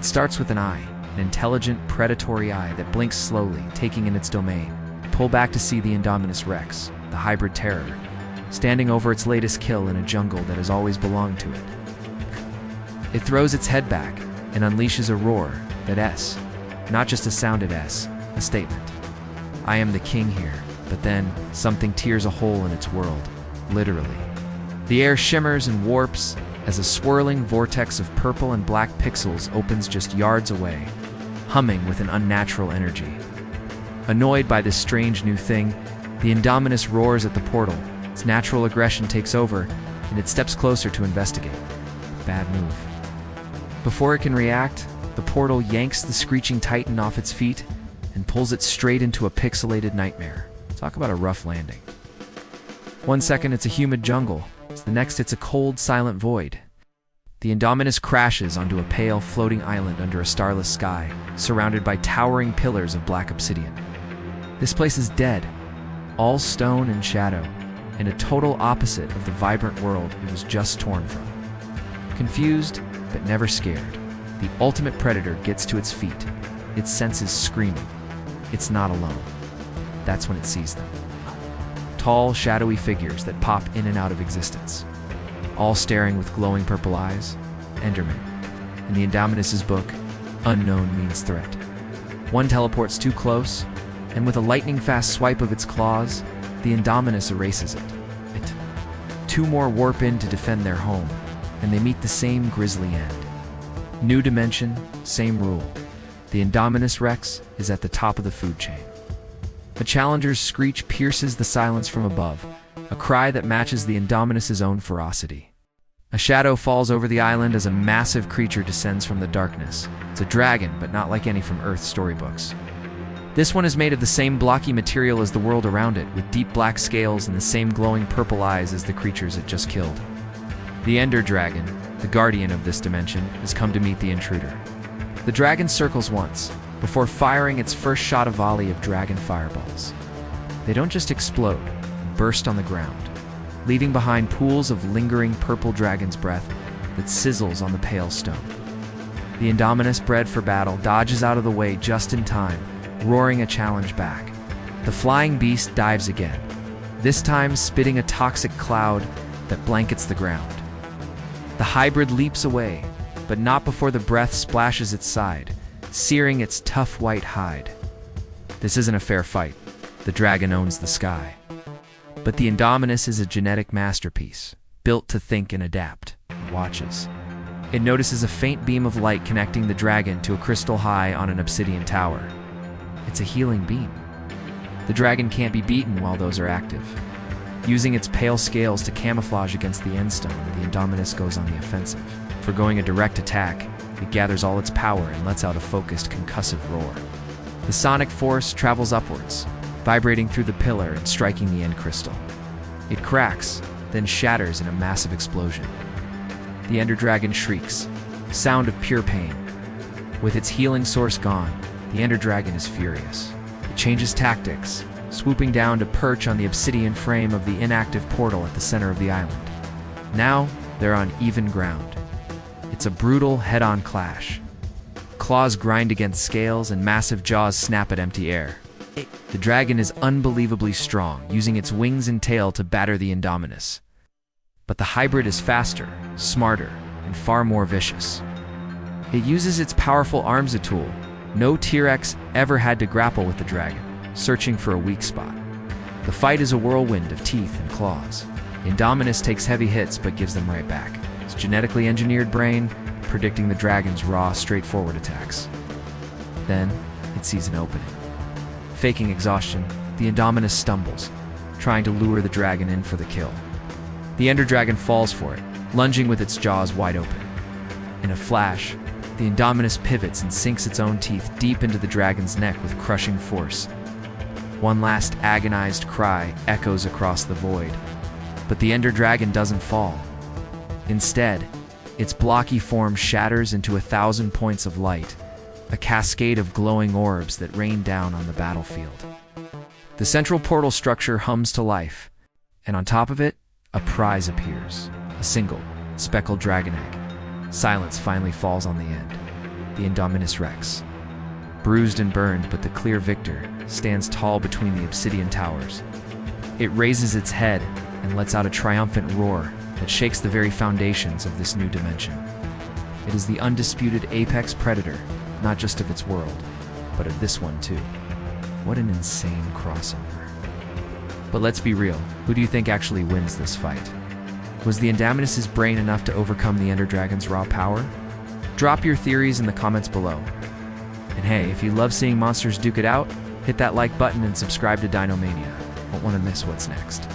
starts with an eye, an intelligent, predatory eye that blinks slowly, taking in its domain. Pull back to see the Indominus Rex, the hybrid terror, standing over its latest kill in a jungle that has always belonged to it. It throws its head back and unleashes a roar that S, not just a sound at S, a statement. I am the king here, but then something tears a hole in its world, literally. The air shimmers and warps as a swirling vortex of purple and black pixels opens just yards away, humming with an unnatural energy. Annoyed by this strange new thing, the Indominus roars at the portal. Its natural aggression takes over, and it steps closer to investigate. Bad move. Before it can react, the portal yanks the screeching titan off its feet and pulls it straight into a pixelated nightmare. Talk about a rough landing. 1 second it's a humid jungle, the next it's a cold, silent void. The Indominus crashes onto a pale, floating island under a starless sky, surrounded by towering pillars of black obsidian. This place is dead, all stone and shadow, and a total opposite of the vibrant world it was just torn from. Confused, but never scared, the ultimate predator gets to its feet, its senses screaming. It's not alone. That's when it sees them. Tall, shadowy figures that pop in and out of existence, all staring with glowing purple eyes. Enderman. In the Indominus's book, unknown means threat. One teleports too close, and with a lightning-fast swipe of its claws, the Indominus erases it. Two more warp in to defend their home, and they meet the same grisly end. New dimension, same rule. The Indominus Rex is at the top of the food chain. A challenger's screech pierces the silence from above, a cry that matches the Indominus's own ferocity. A shadow falls over the island as a massive creature descends from the darkness. It's a dragon, but not like any from Earth's storybooks. This one is made of the same blocky material as the world around it, with deep black scales and the same glowing purple eyes as the creatures it just killed. The Ender Dragon, the guardian of this dimension, has come to meet the intruder. The dragon circles once, before firing its first shot of volley of dragon fireballs. They don't just explode, burst on the ground, leaving behind pools of lingering purple dragon's breath that sizzles on the pale stone. The Indominus, bred for battle, dodges out of the way just in time, roaring a challenge back. The flying beast dives again, this time spitting a toxic cloud that blankets the ground. The hybrid leaps away, but not before the breath splashes its side, searing its tough white hide. This isn't a fair fight. The dragon owns the sky. But the Indominus is a genetic masterpiece, built to think and adapt. It watches. It notices a faint beam of light connecting the dragon to a crystal high on an obsidian tower. It's a healing beam. The dragon can't be beaten while those are active. Using its pale scales to camouflage against the end stone, the Indominus goes on the offensive. Foregoing a direct attack, it gathers all its power and lets out a focused, concussive roar. The sonic force travels upwards, vibrating through the pillar and striking the end crystal. It cracks, then shatters in a massive explosion. The Ender Dragon shrieks, sound of pure pain. With its healing source gone, the Ender Dragon is furious. It changes tactics, swooping down to perch on the obsidian frame of the inactive portal at the center of the island. Now, they're on even ground. It's a brutal, head-on clash. Claws grind against scales and massive jaws snap at empty air. The dragon is unbelievably strong, using its wings and tail to batter the Indominus. But the hybrid is faster, smarter, and far more vicious. It uses its powerful arms a tool. No T-Rex ever had to grapple with the dragon, searching for a weak spot. The fight is a whirlwind of teeth and claws. Indominus takes heavy hits but gives them right back. Its genetically engineered brain predicting the dragon's raw, straightforward attacks. Then, it sees an opening. Faking exhaustion, the Indominus stumbles, trying to lure the dragon in for the kill. The Ender Dragon falls for it, lunging with its jaws wide open. In a flash, the Indominus pivots and sinks its own teeth deep into the dragon's neck with crushing force. One last agonized cry echoes across the void, but the Ender Dragon doesn't fall. Instead, its blocky form shatters into 1,000 points of light, a cascade of glowing orbs that rain down on the battlefield. The central portal structure hums to life, and on top of it, a prize appears, a single, speckled dragon egg. Silence finally falls on the end. the Indominus Rex. Bruised and burned, but the clear victor stands tall between the obsidian towers. It raises its head and lets out a triumphant roar that shakes the very foundations of this new dimension. It is the undisputed apex predator, not just of its world, but of this one too. What an insane crossover. But let's be real, who do you think actually wins this fight? Was the Indominus' brain enough to overcome the Ender Dragon's raw power? Drop your theories in the comments below. And hey, if you love seeing monsters duke it out, hit that like button and subscribe to DinoMania. Won't want to miss what's next.